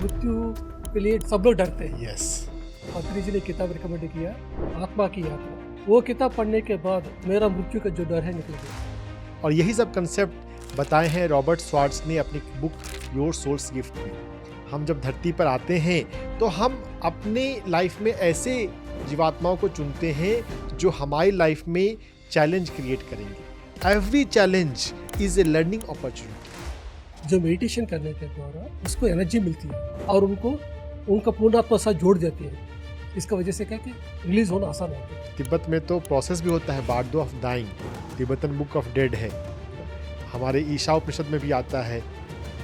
मृत्यु के लिए सब लोग डरते हैं। यस। पत्री जी ने किताब रिकमेंड किया, आत्मा की यात्रा। वो किताब पढ़ने के बाद मेरा मृत्यु का जो डर है निकल गया। और यही सब कंसेप्ट बताए हैं रॉबर्ट स्वार्ट्स ने अपनी बुक योर सोल्स गिफ्ट में। हम जब धरती पर आते हैं तो हम अपने लाइफ में ऐसे जीवात्माओं को चुनते हैं जो हमारी लाइफ में चैलेंज क्रिएट करेंगे। Every challenge is a learning opportunity. जो मेडिटेशन करने के द्वारा उसको एनर्जी मिलती है और उनका पूर्ण आत्मा साथ जोड़ देती है। इसका वजह से क्या कि रिलीज होना आसान होता है। तिब्बत में तो प्रोसेस भी होता है, Bardo of dying, Tibetan book of dead है। हमारे ईशा उपनिषद में भी आता है,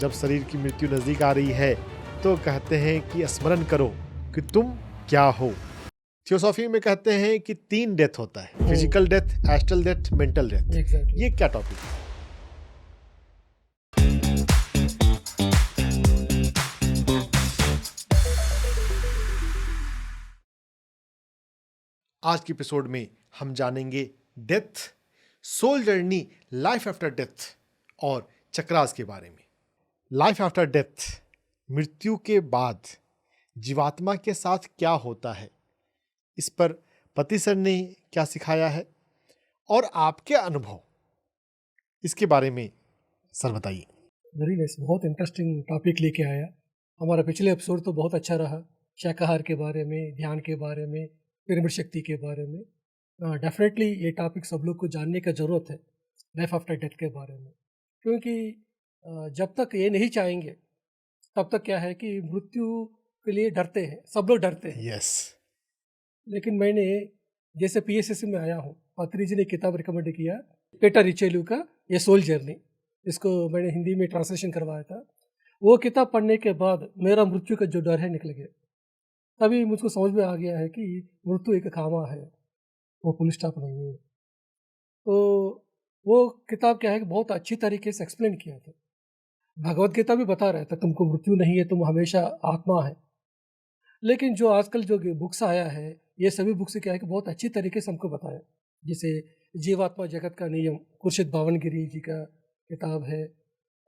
जब शरीर की मृत्यु नज़दीक आ रही है तो कहते हैं कि स्मरण करो कि तुम क्या हो। थियोसॉफी में कहते हैं कि 3 डेथ होता है, physical death, astral death, mental death. Exactly. ये क्या टॉपिक है? आज के एपिसोड में हम जानेंगे death, soul journey, life after death और चक्रास के बारे में। लाइफ आफ्टर डेथ, मृत्यु के बाद जीवात्मा के साथ क्या होता है, इस पर पति सर ने क्या सिखाया है और आपके अनुभव, इसके बारे में सर बताइए। वेरी नाइस, बहुत इंटरेस्टिंग टॉपिक लेके आया। हमारा पिछले एपिसोड तो बहुत अच्छा रहा, शाकाहार के बारे में, ध्यान के बारे में, पिरामिड शक्ति के बारे में। डेफिनेटली ये टॉपिक सब लोग को जानने का ज़रूरत है, लाइफ आफ्टर डेथ के बारे में। क्योंकि जब तक ये नहीं चाहेंगे तब तक क्या है कि मृत्यु के लिए डरते हैं, सब लोग डरते हैं। यस। लेकिन मैंने जैसे पीएसएससी में आया हूँ, पत्री जी ने किताब रिकमेंड किया, पीटर रिचेलू का ये सोल जर्नी, इसको मैंने हिंदी में ट्रांसलेशन करवाया था। वो किताब पढ़ने के बाद मेरा मृत्यु का जो डर है निकल गया। तभी मुझको समझ में आ गया है कि मृत्यु एक खामा है, वो पुलिस स्टॉप नहीं है। तो वो किताब क्या है कि बहुत अच्छी तरीके से एक्सप्लेन किया था। भगवत गीता भी बता रहा था तुमको मृत्यु नहीं है, तुम हमेशा आत्मा है। लेकिन जो आजकल जो बुक्स आया है, ये सभी बुक्स क्या है कि बहुत अच्छी तरीके से हमको बताया। जैसे जीवात्मा जगत का नियम, खुर्शीद भावनगिरी जी का किताब है,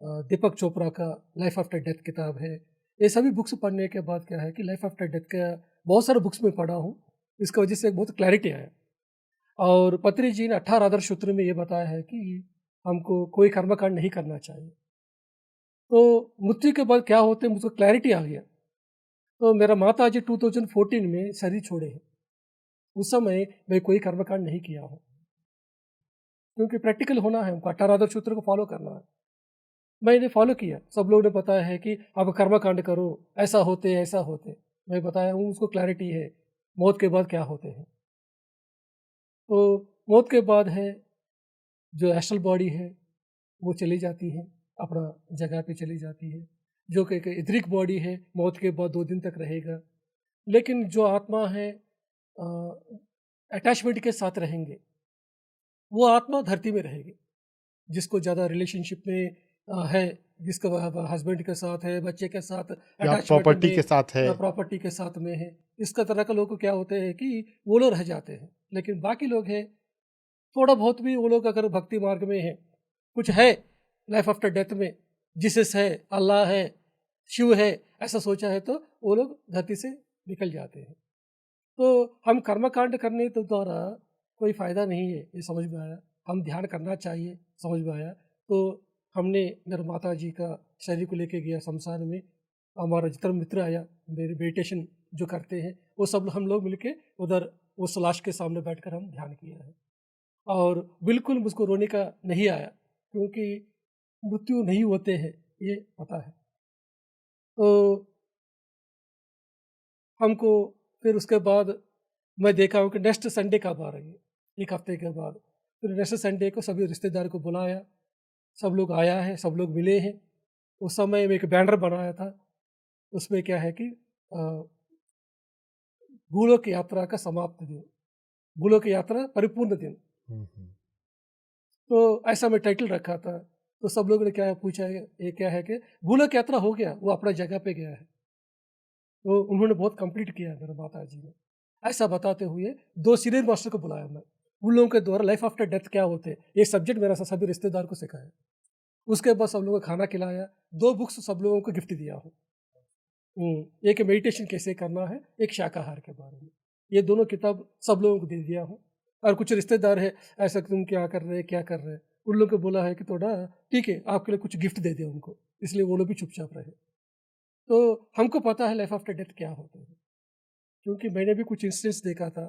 दीपक चोपड़ा का लाइफ आफ्टर डेथ किताब है। ये सभी बुक्स पढ़ने के बाद क्या है कि लाइफ आफ्टर डेथ का बहुत सारे बुक्स में पढ़ा हूँ, इसकी वजह से बहुत क्लैरिटी आया। और पत्री जी ने 18 आदर्श सूत्र में ये बताया है कि हमको कोई कर्मकांड नहीं करना चाहिए। तो मृत्यु के बाद क्या होते हैं मुझको क्लैरिटी आ गया। तो मेरा माता जी 2014 में शरीर छोड़े हैं। उस समय मैं कोई कर्मकांड नहीं किया हूँ, क्योंकि प्रैक्टिकल होना है, हमको 18 आदर्श सूत्र को फॉलो करना है। मैंने फॉलो किया। सब लोगों ने बताया है कि आप कर्मकांड करो, ऐसा होते ऐसा होते। मैं बताया हूँ, उसको क्लैरिटी है मौत के बाद क्या होते हैं। तो मौत के बाद है जो एस्ट्रल बॉडी है वो चली जाती है, अपना जगह पे चली जाती है। जो कि इतरिक बॉडी है मौत के बाद 2 दिन तक रहेगा। लेकिन जो आत्मा है अटैचमेंट के साथ रहेंगे, वो आत्मा धरती में रहेगी। जिसको ज़्यादा रिलेशनशिप में है, जिसका हस्बैंड के साथ है, बच्चे के साथ, या प्रॉपर्टी के साथ है, प्रॉपर्टी के साथ में है, इसका तरह का लोग को क्या होते हैं कि वो लोग रह जाते हैं। लेकिन बाकी लोग हैं, थोड़ा बहुत भी वो लोग अगर भक्ति मार्ग में है, कुछ है लाइफ आफ्टर डेथ में, जीसस है, अल्लाह है, शिव है, ऐसा सोचा है, तो वो लोग धरती से निकल जाते हैं। तो हम कर्मकांड करने तो द्वारा कोई फ़ायदा नहीं है, ये समझ में आया। हम ध्यान करना चाहिए, समझ में आया। तो हमने मेरे माता जी का शरीर को लेके गया शमशान में। हमारा जितना मित्र आया, मेरे मेडिटेशन जो करते हैं, वो सब हम लोग मिलके उधर उस लाश के सामने बैठकर हम ध्यान किया है। और बिल्कुल मुझको रोने का नहीं आया, क्योंकि मृत्यु नहीं होते हैं, ये पता है। तो हमको फिर उसके बाद मैं देखा हूँ कि नेक्स्ट संडे कब आ रही है, 1 हफ्ते के बाद। फिर नेक्स्ट संडे को सभी रिश्तेदार को बुलाया, सब लोग आया है, सब लोग मिले हैं। उस समय में एक बैनर बनाया था, उसमें क्या है कि भूलोक यात्रा का समाप्त दिन, भूलोक यात्रा परिपूर्ण दिन। तो ऐसा मैं टाइटल रखा था। तो सब लोगों ने क्या पूछा है, ये क्या है कि भूलोक यात्रा हो गया, वो अपना जगह पे गया है। तो उन्होंने बहुत कंप्लीट किया मेरे माता जी ने। ऐसा बताते हुए 2 सीनियर मास्टर को बुलाया मैं, उन लोगों के द्वारा लाइफ आफ्टर डेथ क्या होते हैं, ये सब्जेक्ट मेरा सभी रिश्तेदार को सिखाया। उसके बाद सब लोगों को खाना खिलाया, 2 बुक्स सब लोगों को गिफ्ट दिया हूँ। एक मेडिटेशन कैसे करना है, एक शाकाहार के बारे में। ये दोनों किताब सब लोगों को दे दिया हूँ। और कुछ रिश्तेदार है, ऐसा तुम क्या कर रहे हैं, क्या कर रहे हैं? उन लोगों को बोला है कि थोड़ा ठीक है, आपके लिए कुछ गिफ्ट दे दें उनको, इसलिए वो लोग भी चुपचाप रहे। तो हमको पता है लाइफ आफ्टर डेथ क्या होता है, क्योंकि मैंने भी कुछ इंसिडेंट्स देखा था।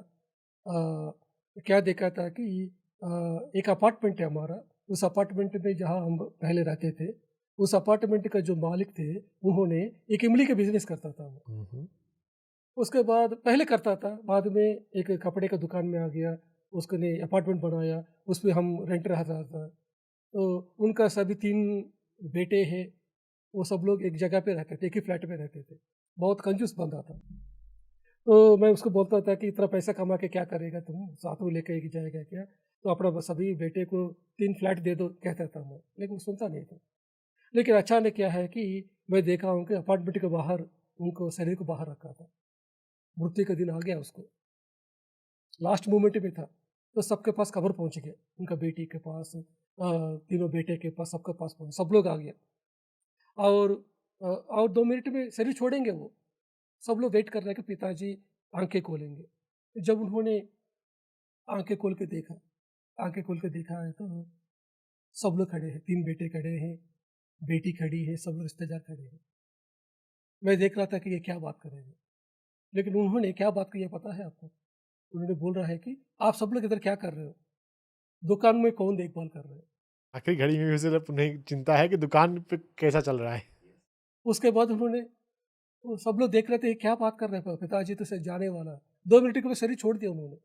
क्या देखा था कि एक अपार्टमेंट है हमारा, उस अपार्टमेंट में जहाँ हम पहले रहते थे, उस अपार्टमेंट का जो मालिक थे, उन्होंने एक इमली का बिजनेस करता था वो। हम्म। उसके बाद पहले करता था, बाद में एक कपड़े का दुकान में आ गया, उसने अपार्टमेंट बनाया, उस पे हम रेंट रहता था। तो उनका सभी 3 बेटे हैं, वो सब लोग एक जगह पे रहते थे, एक ही फ्लैट में रहते थे। बहुत कंजूस बंदा था। तो मैं उसको बोलता था कि इतना पैसा कमा के क्या करेगा तुम? साथ में लेके जाएगा क्या? तो अपना बस सभी बेटे को 3 फ्लैट दे दो, कहता था मैं, लेकिन वो सुनता नहीं था। लेकिन अचानक क्या है कि मैं देखा हूँ कि अपार्टमेंट के बाहर उनको शरीर को बाहर रखा था। मृत्यु का दिन आ गया उसको, लास्ट मोमेंट में था। तो सबके पास खबर पहुँच गया, उनका बेटी के पास, तीनों बेटे के पास, सबके पास पहुँच, सब लोग आ गया। और और 2 मिनट में शरीर छोड़ेंगे वो। सब लोग वेट कर रहे हैं कि पिताजी आँखें खोलेंगे। जब उन्होंने आँखें खोल के देखा है तो सब लोग खड़े हैं, 3 बेटे खड़े हैं, बेटी खड़ी है, सब रिश्तेदार खड़े हैं। मैं देख रहा था कि ये क्या बात करेंगे, लेकिन उन्होंने क्या बात की है पता है आपको? उन्होंने बोल रहा है कि आप सब लोग इधर क्या कर रहे हो? दुकान में कौन देखभाल कर रहा है? आखिरी घड़ी में भी उसे उन्हें चिंता है कि दुकान पे कैसा चल रहा है। उसके बाद उन्होंने, वो सब लोग देख रहे थे, ये क्या बात कर रहे हैं? पिताजी तो शायद जाने वाला है। 2 मिनट के बाद शरीर छोड़ दिया उन्होंने।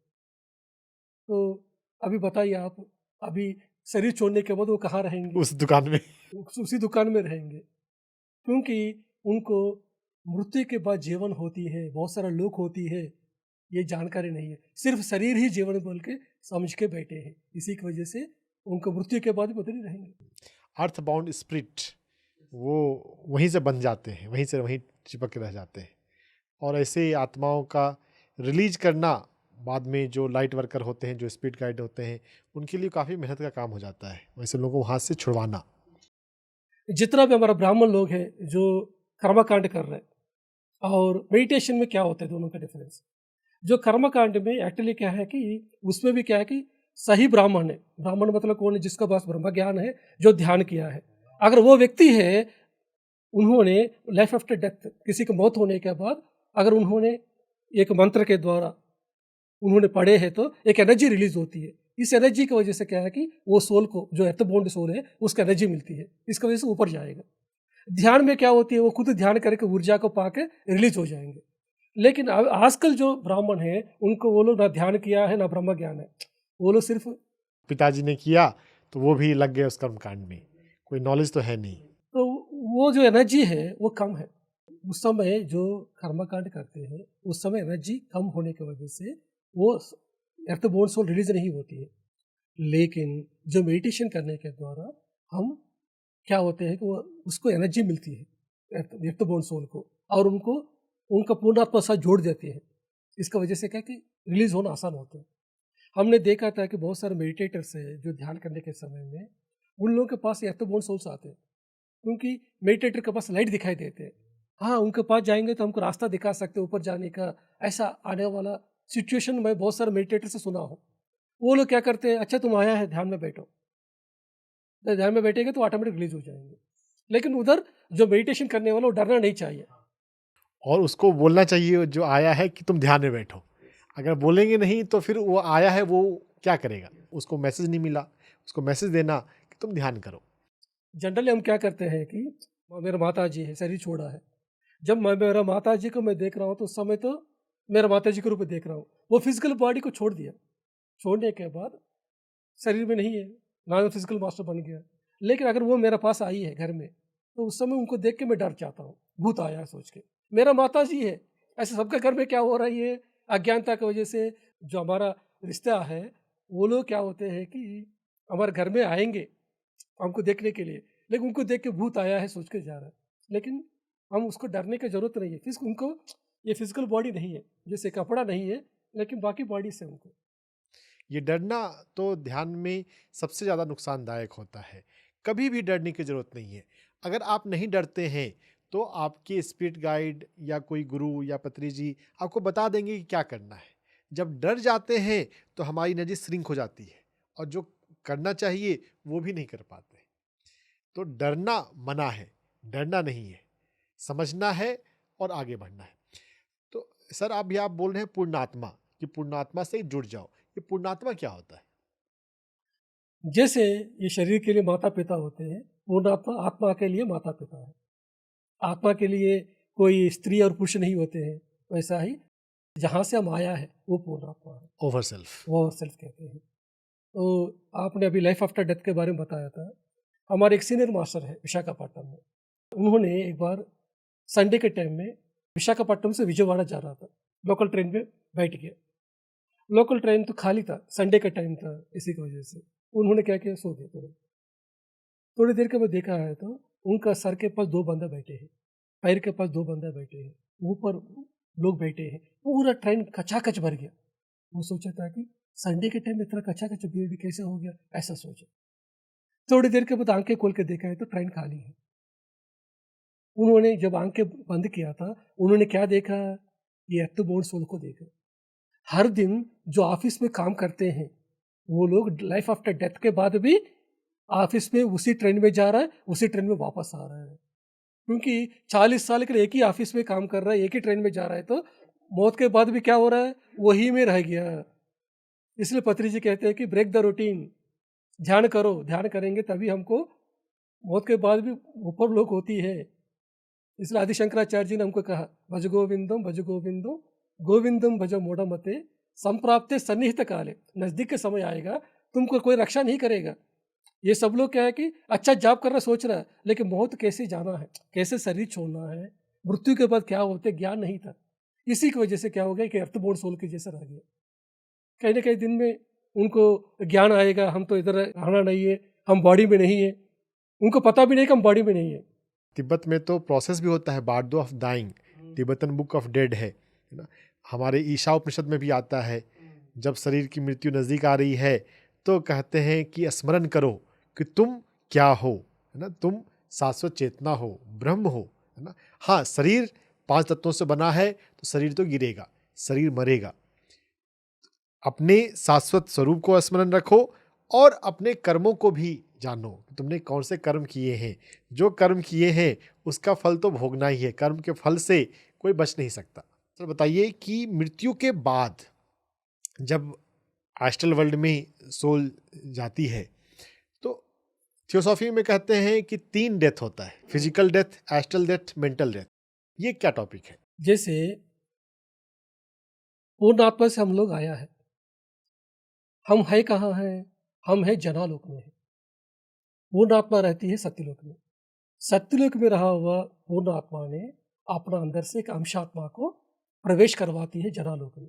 तो अभी बताइए आप, अभी शरीर छोड़ने के बाद वो कहाँ रहेंगे? उस दुकान में। उसी दुकान में रहेंगे, क्योंकि उनको मृत्यु के बाद जीवन होती है, बहुत सारा लोग होती है, ये जानकारी नहीं है। सिर्फ शरीर ही जीवन बोल के समझ के बैठे हैं। इसी की वजह से उनको मृत्यु के बाद भी उधर ही रहेंगे। अर्थ बाउंड स्पिरिट वो वहीं से बन जाते हैं, वहीं से वहीं चिपक के रह जाते हैं। और ऐसे ही आत्माओं का रिलीज करना बाद में जो लाइट वर्कर होते हैं, जो स्पिरिट गाइड होते हैं, उनके लिए काफ़ी मेहनत का काम हो जाता है वैसे लोगों को वहाँ से छुड़वाना। जितना भी हमारा ब्राह्मण लोग हैं जो कर्मकांड कर रहे हैं, और मेडिटेशन में क्या होता है दोनों का डिफरेंस? जो कर्मकांड में एक्चुअली क्या है कि उसमें भी क्या है कि सही ब्राह्मण है। ब्राह्मण मतलब कौन है? जिसका पास ब्रह्म ज्ञान है, जो ध्यान किया है। अगर वो व्यक्ति है, उन्होंने लाइफ आफ्टर डेथ, किसी की मौत होने के बाद अगर उन्होंने एक मंत्र के द्वारा उन्होंने पढ़े हैं तो एक एनर्जी रिलीज होती है। इस एनर्जी की वजह से क्या है कि वो सोल को, जो एर्थ बोन्ड सोल है, उसको एनर्जी मिलती है। इसकी वजह से ऊपर जाएगा। ध्यान में क्या होती है? वो खुद ध्यान करके ऊर्जा को पाके रिलीज हो जाएंगे। लेकिन आजकल जो ब्राह्मण है, उनको वो लोग ना ध्यान किया है ना ब्रह्म ज्ञान है। वो लोग सिर्फ, पिताजी ने किया तो वो भी लग गए उस कर्मकांड में, कोई नॉलेज तो है नहीं। तो वो जो एनर्जी है वो कम है। उस समय जो कर्मकांड करते हैं, उस समय एनर्जी कम होने की वजह से वो अर्थ बोर्न सोल रिलीज नहीं होती है। लेकिन जो मेडिटेशन करने के द्वारा हम क्या होते हैं कि वो उसको एनर्जी मिलती है अर्थ बोर्न सोल को, और उनको उनका पूर्णात्मा साथ जोड़ देते हैं। इसका वजह से क्या है कि रिलीज होना आसान होता है। हमने देखा था कि बहुत सारे मेडिटेटर्स हैं जो ध्यान करने के समय में उन लोगों के पास अर्थ बोर्न सोल्स आते हैं, क्योंकि मेडिटेटर के पास लाइट दिखाई देते हैं। हाँ, उनके पास जाएंगे तो हमको रास्ता दिखा सकते हैं ऊपर जाने का। ऐसा आने वाला सिचुएशन मैं बहुत सारे मेडिटेटर से सुना हूँ। वो लोग क्या करते हैं, अच्छा तुम आया है ध्यान में बैठो, तो ध्यान में बैठेंगे तो ऑटोमेटिक रिलीज हो जाएंगे। लेकिन उधर जो मेडिटेशन करने वाला वो डरना नहीं चाहिए। और उसको बोलना चाहिए जो आया है कि तुम ध्यान में बैठो। अगर बोलेंगे नहीं तो फिर वो आया है वो क्या करेगा? उसको मैसेज नहीं मिला, उसको मैसेज देना कि तुम ध्यान करो। जनरली हम क्या करते हैं कि मेरा माता जी है, शरीर छोड़ा है। जब मैं मेरा माता जी को मैं देख रहा हूँ तो उस समय तो मेरा माता जी के रूप में देख रहा हूँ। वो फिजिकल बॉडी को छोड़ दिया, छोड़ने के बाद शरीर में नहीं है, ना फिजिकल मास्टर बन गया। लेकिन अगर वो मेरे पास आई है घर में, तो उस समय उनको देख के मैं डर जाता हूँ, भूत आया है सोच के। मेरा माता जी है। ऐसे सबके घर में क्या हो रहा है, ये अज्ञानता की वजह से जो हमारा रिश्ता है, वो लोग क्या होते हैं कि हमारे घर में आएंगे हमको देखने के लिए, लेकिन उनको देख के भूत आया है सोच के जा रहा है। लेकिन हम उसको डरने की जरूरत नहीं है। उनको ये फिजिकल बॉडी नहीं है, जैसे कपड़ा नहीं है, लेकिन बाकी बॉडी से उनको। ये डरना तो ध्यान में सबसे ज़्यादा नुकसानदायक होता है। कभी भी डरने की ज़रूरत नहीं है। अगर आप नहीं डरते हैं तो आपके स्पिरिट गाइड या कोई गुरु या पत्री जी आपको बता देंगे कि क्या करना है। जब डर जाते हैं तो हमारी एनर्जी श्रिंक हो जाती है और जो करना चाहिए वो भी नहीं कर पाते। तो डरना मना है, डरना नहीं है, समझना है और आगे बढ़ना है। तो सर आप बोल रहे हैं पूर्णात्मा, कि पूर्णात्मा से जुड़ जाओ, ये पूर्णात्मा क्या होता है? जैसे ये शरीर के लिए माता पिता होते हैं, पूर्णात्मा आत्मा के लिए माता पिता है। आत्मा के लिए कोई स्त्री और पुरुष नहीं होते हैं, वैसा ही जहाँ से हम आया है वो पूर्णात्मा है, ओवर सेल्फ। वो सेल्फ कहते हैं। तो आपने अभी लाइफ आफ्टर डेथ के बारे में बताया था। हमारे एक सीनियर मास्टर है विशाखापट्टनम में, उन्होंने एक बार संडे के टाइम में विशाखापट्टनम से विजयवाड़ा जा रहा था, लोकल ट्रेन में बैठ गया। लोकल ट्रेन तो खाली था, संडे का टाइम था, इसी की वजह से उन्होंने क्या किया, सो गए। थोड़ी देर के बाद देखा है तो उनका सर के पास 2 बंदे बैठे हैं, पैर के पास 2 बंदे बैठे हैं, ऊपर लोग बैठे हैं। पूरा ट्रेन खचाखच भर गया। वो सोचा था कि संडे के टाइम इतना खचाखच भीड़ कैसे हो गया, ऐसा सोचा। थोड़ी देर के बाद आंखें खोल के देखा है तो ट्रेन खाली है। उन्होंने जब आंखें बंद किया था, उन्होंने क्या देखा, ये एक्टिव बोर्ड सोल को देखा। हर दिन जो ऑफिस में काम करते हैं वो लोग लाइफ आफ्टर डेथ के बाद भी ऑफिस में उसी ट्रेन में जा रहा है, उसी ट्रेन में वापस आ रहा है। क्योंकि 40 साल के लिए एक ही ऑफिस में काम कर रहा है, एक ही ट्रेन में जा रहा है, तो मौत के बाद भी क्या हो रहा है, वही में रह गया। इसलिए पत्री जी कहते हैं कि ब्रेक द रूटीन, ध्यान करो, ध्यान करेंगे तभी हमको मौत के बाद भी ऊपर लोग होती है। इसलिए आदि शंकराचार्य जी ने हमको कहा, भज गोविंदम भज गोविंदम गोविंदम भज मोड़मते संप्राप्ते सन्निहित काले, नज़दीक के समय आएगा तुमको कोई रक्षा नहीं करेगा। ये सब लोग क्या है कि अच्छा जॉब करना सोच रहा है, लेकिन मौत कैसे जाना है, कैसे शरीर छोड़ना है, मृत्यु के बाद क्या होते, ज्ञान नहीं था। इसी की वजह से क्या हो गया कि अर्थबोर्ड सोल के जैसा रह गया। कहीं ना कहीं दिन में उनको ज्ञान आएगा, हम तो इधर रहना नहीं है, हम बॉडी में नहीं है। उनको पता भी नहीं कि हम बॉडी में नहीं है। तिब्बत में तो प्रोसेस भी होता है, Bardo of dying, Tibetan book of dead है ना। हमारे ईशा उपनिषद में भी आता है, जब शरीर की मृत्यु नज़दीक आ रही है तो कहते हैं कि स्मरण करो कि तुम क्या हो, है ना, तुम शाश्वत चेतना हो, ब्रह्म हो, है ना। हाँ, शरीर 5 तत्वों से बना है तो शरीर तो गिरेगा, शरीर मरेगा। अपने शाश्वत स्वरूप को स्मरण रखो और अपने कर्मों को भी जानो कि तुमने कौन से कर्म किए हैं। जो कर्म किए हैं उसका फल तो भोगना ही है, कर्म के फल से कोई बच नहीं सकता। तो बताइए कि मृत्यु के बाद जब एस्ट्रल वर्ल्ड में सोल जाती है तो थियोसॉफी में कहते हैं कि 3 डेथ होता है, physical death, astral death, mental death. ये क्या टॉपिक है? जैसे पूर्ण आत्मा से हम लोग आया है, हम है कहाँ हैं, हम है जनालोक में है। पूर्ण आत्मा रहती है सत्यलोक में। सत्यलोक में रहा हुआ पूर्ण आत्मा ने अपना अंदर से एक अंशात्मा को प्रवेश करवाती है जनालोक में।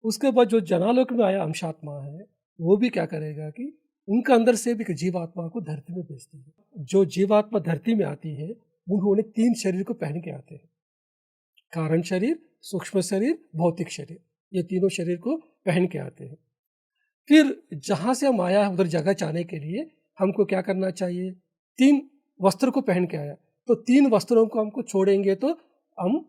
उसके बाद जो जनालोक में आया अंशात्मा है वो भी क्या करेगा कि उनका अंदर से भी एक जीवात्मा को धरती में भेजती है। जो जीवात्मा धरती में आती है उन्होंने 3 शरीर को पहन के आते हैं, कारण शरीर, सूक्ष्म शरीर, भौतिक शरीर। ये तीनों शरीर को पहन के आते हैं। फिर जहाँ से हम आया है उधर जगह जाने के लिए हमको क्या करना चाहिए, 3 वस्त्र को पहन के आया, तो 3 वस्त्रों को हमको छोड़ेंगे तो हम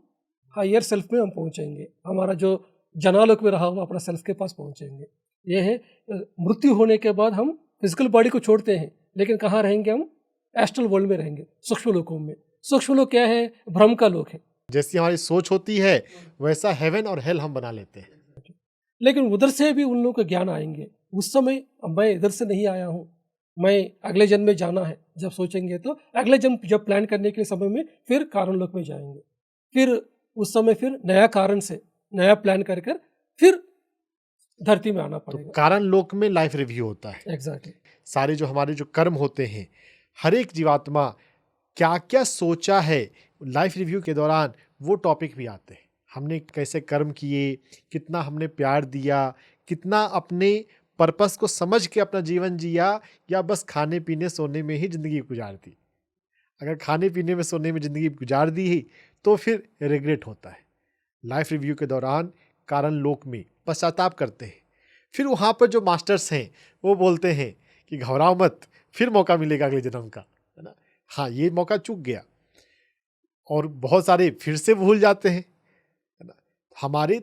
हायर सेल्फ में हम पहुँचेंगे, हमारा जो जनालोक में रहा हुआ अपना सेल्फ के पास पहुँचेंगे। ये है मृत्यु होने के बाद हम फिजिकल बॉडी को छोड़ते हैं, लेकिन कहाँ रहेंगे, हम एस्ट्रल वर्ल्ड में रहेंगे, सूक्ष्म लोकों में। सूक्ष्म लोक क्या है, भ्रम का लोक है। जैसी हमारी सोच होती है वैसा हेवन और हेल हम बना लेते हैं। लेकिन उधर से भी उन लोगों को ज्ञान आएंगे। उस समय मैं इधर से नहीं आया हूँ, मैं अगले जन्म में जाना है, जब सोचेंगे तो अगले जन्म जब प्लान करने के समय में फिर कारण लोक में जाएंगे। फिर उस समय फिर नया कारण से नया प्लान कर कर फिर धरती में आना तो पड़ेगा। कारण लोक में लाइफ रिव्यू होता है। एग्जैक्टली। सारे जो हमारे जो कर्म होते हैं, हर एक जीवात्मा क्या क्या सोचा है लाइफ रिव्यू के दौरान, वो टॉपिक भी आते हैं। हमने कैसे कर्म किए, कितना हमने प्यार दिया, कितना अपने पर्पस को समझ के अपना जीवन जिया, या बस खाने पीने सोने में ही ज़िंदगी गुजार दी। अगर खाने पीने में सोने में ज़िंदगी गुजार दी ही तो फिर रिग्रेट होता है। लाइफ रिव्यू के दौरान कारण लोक में पश्चाताप करते हैं। फिर वहाँ पर जो मास्टर्स हैं वो बोलते हैं कि घबराओ मत, फिर मौका मिलेगा अगले जन्म का, है ना। हाँ, ये मौका चूक गया। और बहुत सारे फिर से भूल जाते हैं, है ना। हमारे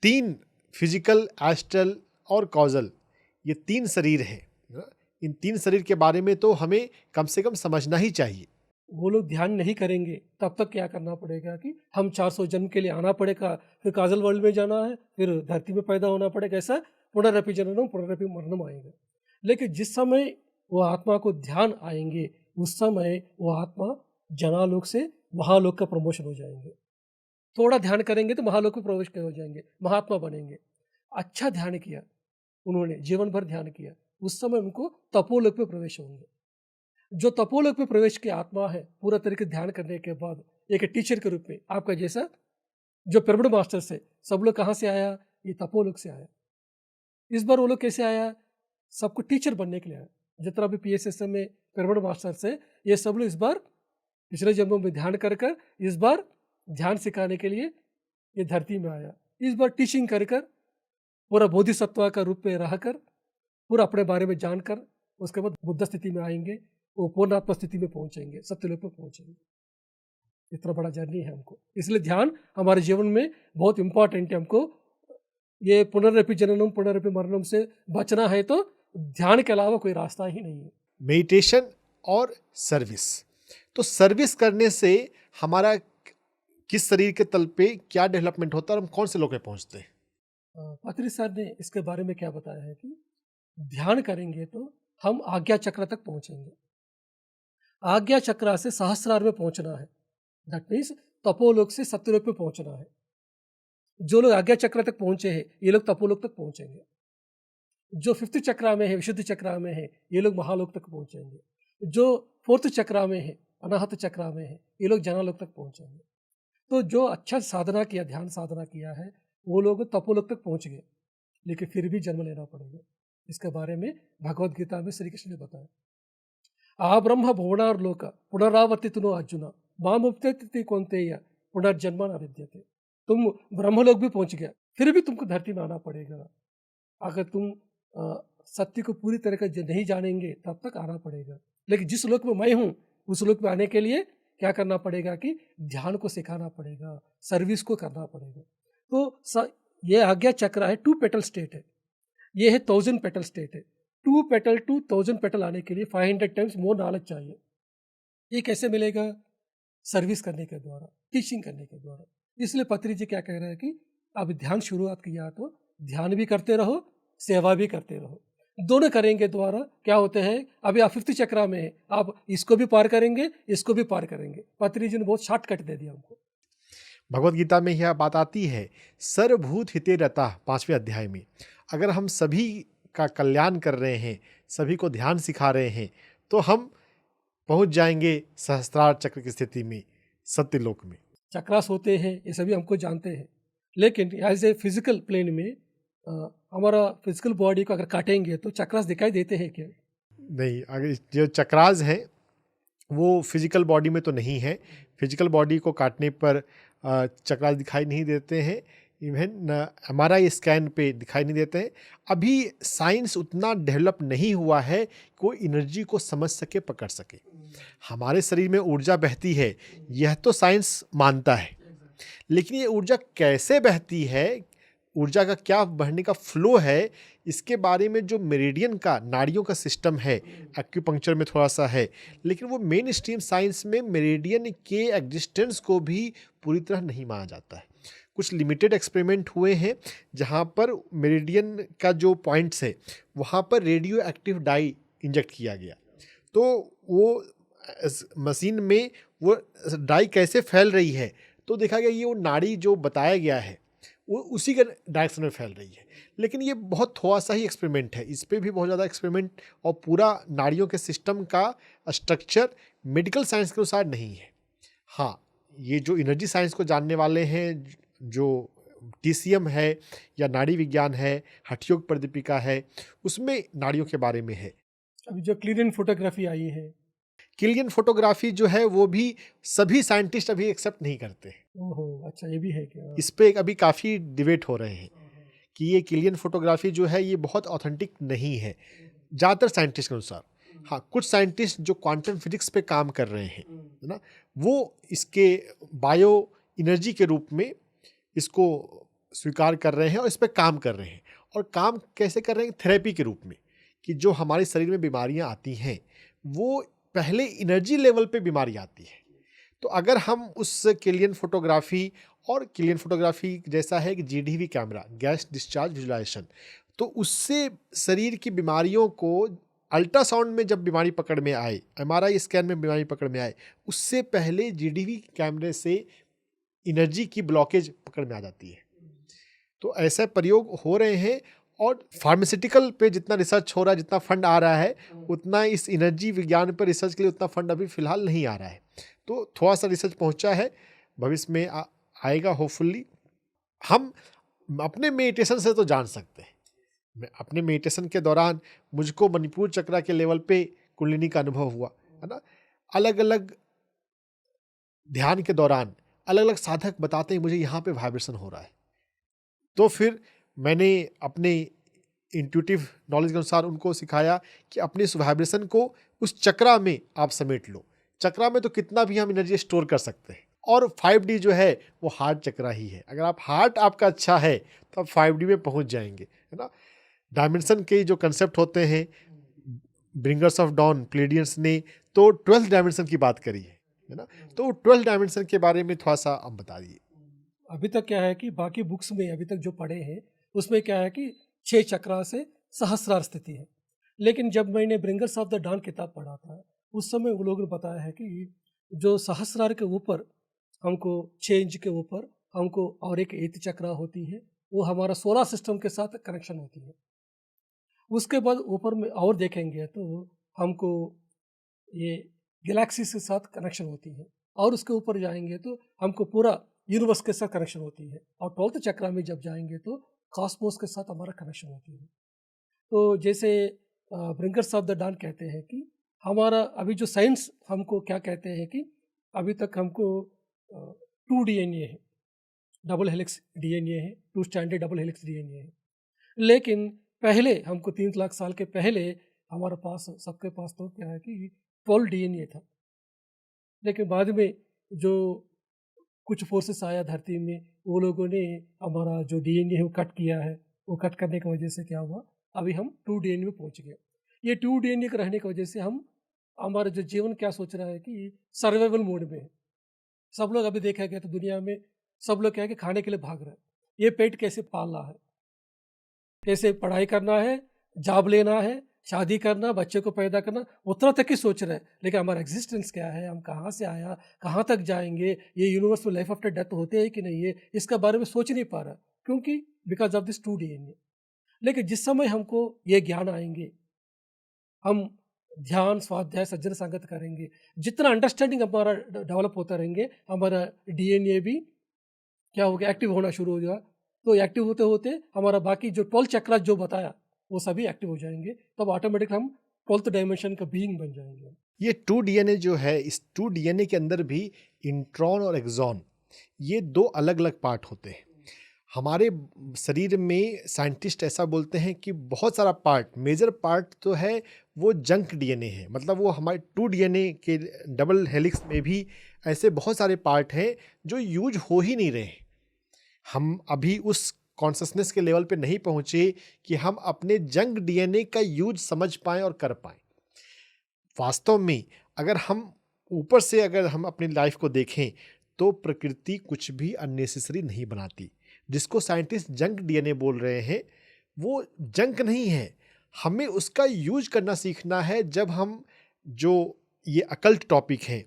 3 फिजिकल, एस्ट्रल और कॉजल, ये 3 शरीर हैं, है ना। इन 3 शरीर के बारे में तो हमें कम से कम समझना ही चाहिए। वो लोग ध्यान नहीं करेंगे तब तक क्या करना पड़ेगा कि हम 400 जन्म के लिए आना पड़ेगा, फिर काजल वर्ल्ड में जाना है, फिर धरती में पैदा होना पड़ेगा, ऐसा पुनरअपि जननम पुनरअपि मरणम आएगा। लेकिन जिस समय वो आत्मा को ध्यान आएंगे उस समय वो आत्मा जनालोक से महालोक का प्रमोशन हो जाएंगे। थोड़ा ध्यान करेंगे तो महालोक में प्रवेश हो जाएंगे, महात्मा बनेंगे। अच्छा ध्यान किया उन्होंने, जीवन भर ध्यान किया, उस समय उनको तपोलोक में प्रवेश होंगे। जो तपोलोक में प्रवेश की आत्मा है, पूरा तरीके ध्यान करने के बाद एक टीचर के रूप में आपका जैसा जो पिरामिड मास्टर से सब लोग कहाँ से आया, ये तपोलोक से आया। इस बार वो लोग कैसे आया, सबको टीचर बनने के लिए आया। जितना भी PSSM में पिरामिड मास्टर से ये सब लोग इस बार पिछले जन्मों में ध्यान कर कर इस बार ध्यान सिखाने के लिए ये धरती में आया। इस बार टीचिंग कर कर पूरा बोधिसत्व का रूप में रहकर पूरा अपने बारे में जानकर उसके बाद बुद्ध स्थिति में आएंगे, वो पूर्णात्मा स्थिति में पहुंचेंगे, सत्यलोक में पहुंचेंगे। इतना बड़ा जर्नी है हमको, इसलिए ध्यान हमारे जीवन में बहुत इंपॉर्टेंट है। हमको ये पुनरअपि जननम पुनरअपि मरणम से बचना है तो ध्यान के अलावा कोई रास्ता ही नहीं है। मेडिटेशन और सर्विस, तो सर्विस करने से हमारा किस शरीर के तल पे क्या डेवलपमेंट होता है और हम कौन से लोग में पहुंचते हैं? पत्री सर ने इसके बारे में क्या बताया है कि ध्यान करेंगे तो हम आज्ञा चक्र तक पहुंचेंगे। आज्ञा चक्र से सहस्रार में पहुंचना है, दैट मीन्स तपोलोक से सत्यलोक में पहुंचना है। जो लोग आज्ञा चक्र तक पहुंचे हैं ये लोग तपोलोक तक पहुंचेंगे। जो 5th चक्र में है, विशुद्ध चक्र में है, ये लोग महालोक तक पहुंचेंगे। जो 4th चक्र में है, अनाहत चक्र में है, ये लोग जनालोक तक पहुंचेंगे। तो जो अच्छा साधना किया, ध्यान साधना किया है, वो लोग तपोलोक तक पहुंच गए, लेकिन फिर भी जन्म लेना पड़ेगा। इसके बारे में भगवद गीता में श्री कृष्ण ने बताया, आ ब्रह्म भुवनार लोक पुनरावर्तितो अर्जुन मामुपैति कौन्तेय पुनर्जन्म न विद्यते। तुम ब्रह्मलोक भी पहुंच गया, फिर भी तुमको धरती में आना पड़ेगा। अगर तुम सत्य को पूरी तरह से नहीं जानेंगे तब तक आना पड़ेगा। लेकिन जिस लोक में मैं हूँ उस लोक में आने के लिए क्या करना पड़ेगा कि ध्यान को सिखाना पड़ेगा, सर्विस को करना पड़ेगा। तो ये आज्ञा चक्र है, 2 पेटल स्टेट है, ये है 1000 पेटल स्टेट है। 2 पेटल टू 1000 पेटल आने के लिए 500 टाइम्स मोर नॉलेज चाहिए। ये कैसे मिलेगा? सर्विस करने के द्वारा, टीचिंग करने के द्वारा। इसलिए पत्री जी क्या कह रहे हैं कि अब ध्यान शुरुआत किया तो ध्यान भी करते रहो, सेवा भी करते रहो, दोनों करेंगे द्वारा क्या होते हैं। अभी आप 5th चक्र में है, आप इसको भी पार करेंगे, इसको भी पार करेंगे। पत्री जी ने बहुत शॉर्टकट दे दिया हमको। भगवद गीता में यह बात आती है, सर्वभूत हिते रता, 5वें अध्याय में, अगर हम सभी का कल्याण कर रहे हैं, सभी को ध्यान सिखा रहे हैं, तो हम पहुंच जाएंगे सहस्त्रार चक्र की स्थिति में, सत्यलोक में। चक्रास होते हैं ये सभी हमको जानते हैं, लेकिन एज ए फिजिकल प्लेन में हमारा फिजिकल बॉडी को अगर काटेंगे तो चक्रास दिखाई देते हैं क्या? नहीं, अगर जो चक्रास हैं वो फिजिकल बॉडी में तो नहीं है। फिजिकल बॉडी को काटने पर चक्रास दिखाई नहीं देते हैं, इवन MRI स्कैन पे दिखाई नहीं देते हैं। अभी साइंस उतना डेवलप नहीं हुआ है कि वो एनर्जी को समझ सके, पकड़ सके। हमारे शरीर में ऊर्जा बहती है, यह तो साइंस मानता है, लेकिन ये ऊर्जा कैसे बहती है, ऊर्जा का क्या बहने का फ्लो है, इसके बारे में जो मेरिडियन का, नाड़ियों का सिस्टम है, एक्यूपंक्चर में थोड़ा सा है, लेकिन वो मेन स्ट्रीम साइंस में मेरिडियन के एग्जिस्टेंस को भी पूरी तरह नहीं माना जाता है। कुछ लिमिटेड एक्सपेरिमेंट हुए हैं जहाँ पर मेरिडियन का जो पॉइंट्स है वहाँ पर रेडियो एक्टिव डाई इंजेक्ट किया गया, तो वो मशीन में वो डाई कैसे फैल रही है, तो देखा गया ये वो नाड़ी जो बताया गया है वो उसी के डायरेक्शन में फैल रही है। लेकिन ये बहुत थोड़ा सा ही एक्सपेरिमेंट है, इस पर भी बहुत ज़्यादा एक्सपेरिमेंट और पूरा नाड़ियों के सिस्टम का स्ट्रक्चर मेडिकल साइंस के अनुसार नहीं है। हाँ, ये जो एनर्जी साइंस को जानने वाले हैं, जो TCM है या नाड़ी विज्ञान है, हठयोग प्रदीपिका है, उसमें नाड़ियों के बारे में है। अभी जो क्लियन फोटोग्राफी आई है, क्लियन फोटोग्राफी जो है वो भी सभी साइंटिस्ट अभी एक्सेप्ट नहीं करते। ओहो, अच्छा ये भी है क्या? इस पे अभी काफ़ी डिबेट हो रहे हैं कि ये क्लियन फोटोग्राफी जो है ये बहुत ऑथेंटिक नहीं है ज़्यादातर साइंटिस्ट के अनुसार। हाँ, कुछ साइंटिस्ट जो क्वांटम फिजिक्स पे काम कर रहे हैं, है ना, वो इसके बायो एनर्जी के रूप में इसको स्वीकार कर रहे हैं और इस पे काम कर रहे हैं। और काम कैसे कर रहे हैं? थेरेपी के रूप में, कि जो हमारे शरीर में बीमारियां आती हैं वो पहले एनर्जी लेवल पे बीमारी आती है। तो अगर हम उस किलियन फोटोग्राफी, और किलियन फोटोग्राफी जैसा है कि GDV camera, gas discharge visualisation, तो उससे शरीर की बीमारियों को अल्ट्रासाउंड में जब बीमारी पकड़ में आए, एमआरआई स्कैन में बीमारी पकड़ में आए, उससे पहले जीडीवी कैमरे से एनर्जी की ब्लॉकेज पकड़ में आ जाती है। तो ऐसे प्रयोग हो रहे हैं, और फार्मास्यूटिकल पे जितना रिसर्च हो रहा है, जितना फंड आ रहा है, उतना इस एनर्जी विज्ञान पर रिसर्च के लिए उतना फंड अभी फिलहाल नहीं आ रहा है। तो थोड़ा सा रिसर्च पहुंचा है, भविष्य में आएगा होपफुली। हम अपने मेडिटेशन से तो जान सकते हैं। मैं अपने मेडिटेशन के दौरान मुझको मणिपुर चक्रा के लेवल पे कुंडलिनी का अनुभव हुआ, है ना। अलग अलग ध्यान के दौरान अलग अलग साधक बताते हैं मुझे यहाँ पे वाइब्रेशन हो रहा है, तो फिर मैंने अपने इंट्यूटिव नॉलेज के अनुसार उनको सिखाया कि अपने इस वाइब्रेशन को उस चक्रा में आप समेट लो। चक्रा में तो कितना भी हम एनर्जी स्टोर कर सकते हैं, और 5D जो है वो हार्ट चक्रा ही है। अगर आप हार्ट आपका अच्छा है तो आप 5D में पहुंच जाएंगे, है ना। डायमेंशन के जो कंसेप्ट होते हैं, ब्रिंगर्स ऑफ डॉन प्लेडियंस ने तो 12th डायमेंशन की बात करी है ना। तो 12th डायमेंशन के बारे में थोड़ा सा आप बता दीजिए। अभी तक क्या है कि बाकी बुक्स में अभी तक जो पढ़े हैं उसमें क्या है कि 6 चक्रा से सहस्रार स्थिति है। लेकिन जब मैंने ब्रिंगर्स ऑफ द डॉन किताब पढ़ा था, उस समय वो लोगों ने बताया है कि जो सहस्रार के ऊपर हमको 6 इंच के ऊपर हमको और एक एथ चक्रा होती है, वो हमारा सोलर सिस्टम के साथ कनेक्शन होती है। उसके बाद ऊपर में और देखेंगे तो हमको ये गैलेक्सी के साथ कनेक्शन होती है, और उसके ऊपर जाएंगे तो हमको पूरा यूनिवर्स के साथ कनेक्शन होती है, और 12th चक्रा में जब जाएंगे तो कॉस्मोस के साथ हमारा कनेक्शन होती है। तो जैसे ब्रिंगर्स ऑफ द डॉन कहते हैं कि हमारा अभी जो साइंस हमको क्या कहते हैं कि अभी तक हमको 2 डीएनए है, डबल हेलिक्स डीएनए है, 2 स्टैंडर्ड डबल हेलिक्स डीएनए है। लेकिन पहले हमको 3 लाख साल के पहले हमारे पास, सबके पास तो क्या है कि 12 डीएनए था। लेकिन बाद में जो कुछ फोर्सेस आया धरती में, वो लोगों ने हमारा जो डीएनए है वो कट किया है। वो कट करने की वजह से क्या हुआ, अभी हम 2 डीएनए में पहुंच गए। ये 2 डीएनए के रहने की वजह से हम, हमारा जो जीवन क्या सोच रहा है कि सर्वाइवल मोड में है। सब लोग अभी देखा गया तो दुनिया में सब लोग क्या है कि खाने के लिए भाग रहे हैं। ये पेट कैसे पालना है, कैसे पढ़ाई करना है, जॉब लेना है, शादी करना, बच्चे को पैदा करना, उतना तक ही सोच रहे हैं। लेकिन हमारा एग्जिस्टेंस क्या है, हम कहाँ से आया, कहाँ तक जाएंगे, ये यूनिवर्स में लाइफ आफ्टर डेथ होते हैं कि नहीं है, इसका बारे में सोच नहीं पा रहा। क्योंकि बिकॉज ऑफ दिस 2 डीएनए। लेकिन जिस समय हमको ये ज्ञान आएंगे, हम ध्यान, स्वाध्याय, सज्जन संगत करेंगे, जितना अंडरस्टैंडिंग हमारा डेवलप होता रहेंगे, हमारा डीएनए भी क्या हो गया, एक्टिव होना शुरू हो गया। तो एक्टिव होते होते हमारा बाकी जो 12 चक्रा जो बताया वो सभी एक्टिव हो जाएंगे, तब ऑटोमेटिक हम 12th डायमेंशन का बीइंग बन जाएंगे। ये 2 डीएनए जो है, इस 2 डीएनए के अंदर भी इंट्रॉन और एक्सॉन, ये 2 अलग अलग पार्ट होते हैं। हमारे शरीर में साइंटिस्ट ऐसा बोलते हैं कि बहुत सारा पार्ट, मेजर पार्ट तो है वो जंक डीएनए है। मतलब वो हमारे 2 डीएनए के डबल हेलिक्स में भी ऐसे बहुत सारे पार्ट हैं जो यूज हो ही नहीं रहे हैं। हम अभी उस कॉन्शसनेस के लेवल पे नहीं पहुंचे कि हम अपने जंक डीएनए का यूज समझ पाएं और कर पाएं। वास्तव में अगर हम ऊपर से अगर हम अपनी लाइफ को देखें तो प्रकृति कुछ भी अननेसेसरी नहीं बनाती। जिसको साइंटिस्ट जंक डीएनए बोल रहे हैं वो जंक नहीं है, हमें उसका यूज करना सीखना है। जब हम, जो ये अकल्ट टॉपिक है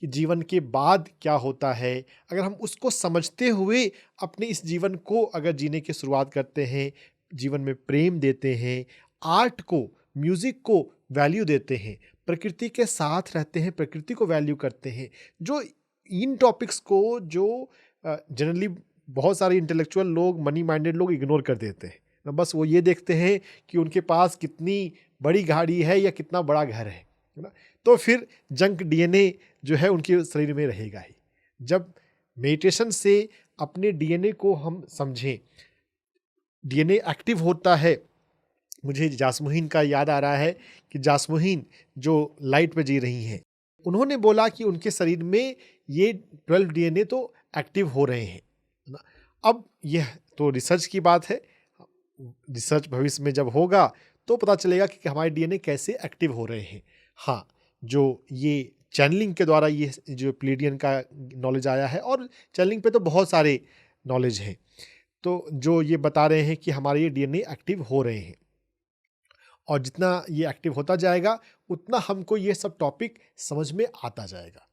कि जीवन के बाद क्या होता है, अगर हम उसको समझते हुए अपने इस जीवन को अगर जीने की शुरुआत करते हैं, जीवन में प्रेम देते हैं, आर्ट को, म्यूज़िक को वैल्यू देते हैं, प्रकृति के साथ रहते हैं, प्रकृति को वैल्यू करते हैं, जो इन टॉपिक्स को जो जनरली बहुत सारे इंटेलेक्चुअल लोग, मनी माइंडेड लोग इग्नोर कर देते हैं। बस वो ये देखते हैं कि उनके पास कितनी बड़ी गाड़ी है या कितना बड़ा घर है ना। तो फिर जंक डीएनए जो है उनके शरीर में रहेगा ही। जब मेडिटेशन से अपने डीएनए को हम समझें, डीएनए एक्टिव होता है मुझे जासमुहीन का याद आ रहा है कि जासमुहीन जो लाइट पे जी रही हैं, उन्होंने बोला कि उनके शरीर में ये 12 डीएनए तो एक्टिव हो रहे हैं, है ना? अब यह तो रिसर्च की बात है, रिसर्च भविष्य में जब होगा तो पता चलेगा कि हमारे डीएनए कैसे एक्टिव हो रहे हैं। हाँ, जो ये चैनलिंग के द्वारा ये जो प्लेडियन का नॉलेज आया है, और चैनलिंग पे तो बहुत सारे नॉलेज हैं, तो जो ये बता रहे हैं कि हमारे ये डीएनए एक्टिव हो रहे हैं, और जितना ये एक्टिव होता जाएगा उतना हमको ये सब टॉपिक समझ में आता जाएगा।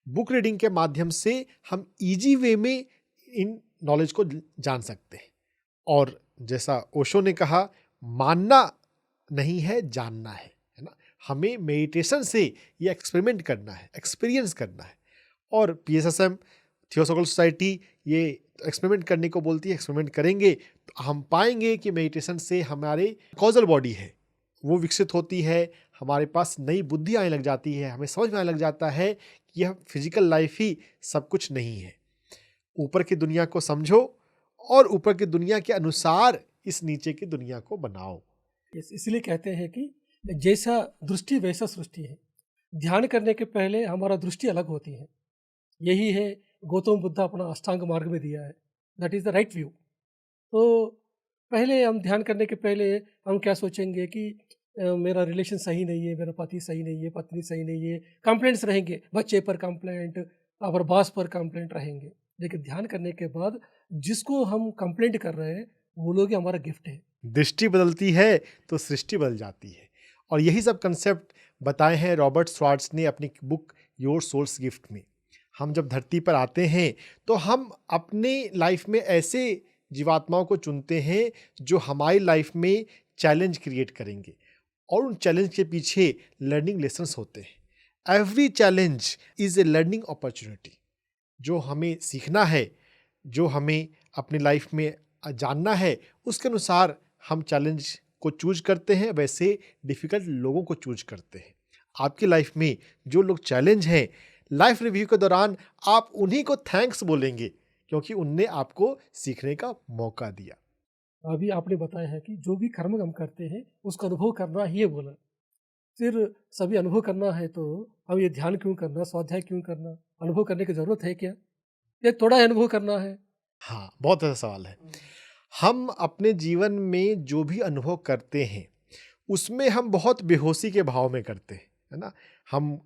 बुक रीडिंग के माध्यम से हम इजी वे में इन नॉलेज को जान सकते हैं, और जैसा ओशो ने कहा, मानना नहीं है, जानना है ना? हमें मेडिटेशन से ये एक्सपेरिमेंट करना है, एक्सपीरियंस करना है। और पीएसएसएम थियोसॉफिकल सोसाइटी ये एक्सपेरिमेंट करने को बोलती है। एक्सपेरिमेंट करेंगे तो हम पाएंगे कि मेडिटेशन से हमारे कॉजल बॉडी है वो विकसित होती है, हमारे पास नई बुद्धि आने लग जाती है, हमें समझ में आने लग जाता है कि यह फिजिकल लाइफ ही सब कुछ नहीं है। ऊपर की दुनिया को समझो और ऊपर की दुनिया के अनुसार इस नीचे की दुनिया को बनाओ। इसलिए कहते हैं कि जैसा दृष्टि वैसा सृष्टि है। ध्यान करने के पहले हमारा दृष्टि अलग होती है। यही है गौतम बुद्ध अपना अष्टांग मार्ग में दिया है, that is the right view. तो पहले हम ध्यान करने के पहले हम क्या सोचेंगे कि मेरा रिलेशन सही नहीं है, मेरा पति सही नहीं है, पत्नी सही नहीं है, कंप्लेंट्स रहेंगे, बच्चे पर कंप्लेंट और बॉस पर कंप्लेंट रहेंगे। लेकिन ध्यान करने के बाद जिसको हम कंप्लेंट कर रहे हैं वो लोग ही हमारा गिफ्ट है। दृष्टि बदलती है तो सृष्टि बदल जाती है, और यही सब कंसेप्ट बताए हैं रॉबर्ट स्वार्ट्स ने अपनी बुक योर सोल्स गिफ्ट में। हम जब धरती पर आते हैं तो हम अपने लाइफ में ऐसे जीवात्माओं को चुनते हैं जो हमारी लाइफ में चैलेंज क्रिएट करेंगे, और उन चैलेंज के पीछे लर्निंग लेसन्स होते हैं। Every challenge is a learning opportunity. जो हमें सीखना है, जो हमें अपनी लाइफ में जानना है, उसके अनुसार हम चैलेंज को चूज करते हैं, वैसे डिफिकल्ट लोगों को चूज करते हैं। आपकी लाइफ में जो लोग चैलेंज हैं, लाइफ रिव्यू के दौरान आप उन्हीं को थैंक्स बोलेंगे क्योंकि उनने आपको सीखने का मौका दिया। अभी आपने बताया है कि जो भी कर्म हम करते हैं उसका अनुभव करना ही है बोला। फिर सभी अनुभव करना है तो हम ये ध्यान क्यों करना, स्वाध्याय क्यों करना? अनुभव करने की ज़रूरत है क्या? ये थोड़ा ही अनुभव करना है। हाँ, बहुत अच्छा सवाल है। हम अपने जीवन में जो भी अनुभव करते हैं उसमें हम बहुत बेहोशी के भाव में करते हैं, है ना? हम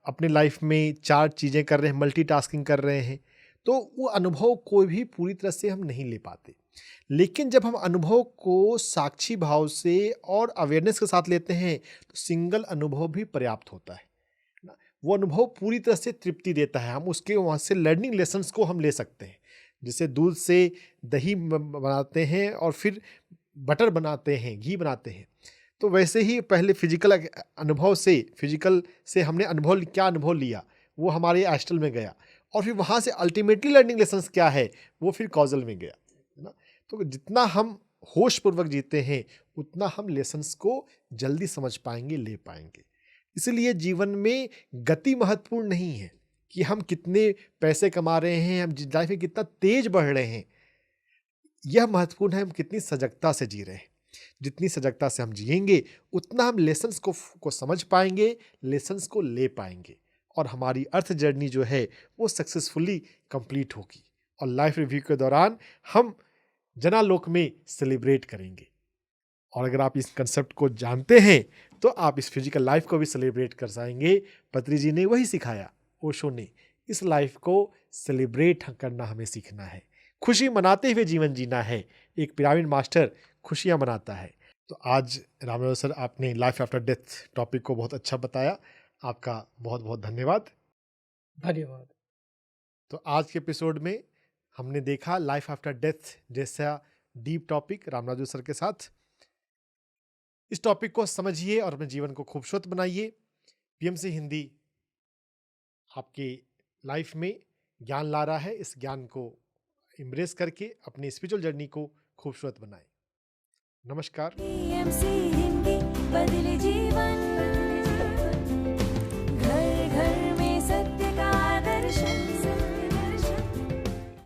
अपने लाइफ में 4 चीज़ें कर रहे हैं, मल्टीटास्किंग कर रहे हैं, तो वो अनुभव कोई भी पूरी तरह से हम नहीं ले पाते। लेकिन जब हम अनुभव को साक्षी भाव से और अवेयरनेस के साथ लेते हैं तो सिंगल अनुभव भी पर्याप्त होता है ना? वो अनुभव पूरी तरह से तृप्ति देता है। हम उसके वहाँ से लर्निंग लेसन्स को हम ले सकते हैं। जैसे दूध से दही बनाते हैं और फिर बटर बनाते हैं, घी बनाते हैं, तो वैसे ही पहले फिजिकल अनुभव से, फिजिकल से हमने क्या अनुभव लिया, वो हमारे एस्ट्रल में गया, और फिर वहाँ से अल्टीमेटली लर्निंग लेसन्स क्या है, वो फिर कॉजल में गया, है ना? तो जितना हम होश पूर्वक जीते हैं उतना हम लेसन्स को जल्दी समझ पाएंगे, ले पाएंगे। इसलिए जीवन में गति महत्वपूर्ण नहीं है कि हम कितने पैसे कमा रहे हैं, हम लाइफ में कितना तेज बढ़ रहे हैं। यह महत्वपूर्ण है हम कितनी सजगता से जी रहे हैं। जितनी सजगता से हम जिएंगे उतना हम लेसन्स को समझ पाएंगे, लेसन्स को ले पाएंगे, और हमारी अर्थ जर्नी जो है वो सक्सेसफुली कंप्लीट होगी। और लाइफ रिव्यू के दौरान हम जनालोक में सेलिब्रेट करेंगे। और अगर आप इस कंसेप्ट को जानते हैं तो आप इस फिजिकल लाइफ को भी सेलिब्रेट कर पाएंगे। पत्री जी ने वही सिखाया, ओशो ने। इस लाइफ को सेलिब्रेट करना हमें सीखना है, खुशी मनाते हुए जीवन जीना है। एक पिरामिड मास्टर खुशियां मनाता है। तो आज रामदेव सर, आपने लाइफ आफ्टर डेथ टॉपिक को बहुत अच्छा बताया। आपका बहुत बहुत धन्यवाद। धन्यवाद। तो आज के एपिसोड में हमने देखा लाइफ आफ्टर डेथ जैसा डीप टॉपिक रामराजू सर के साथ। इस टॉपिक को समझिए और अपने जीवन को खूबसूरत बनाइए। पीएमसी हिंदी आपकी लाइफ में ज्ञान ला रहा है। इस ज्ञान को एम्ब्रेस करके अपनी स्पिरिचुअल जर्नी को खूबसूरत बनाएं। नमस्कार। PMC हिंदी बदले जीवन।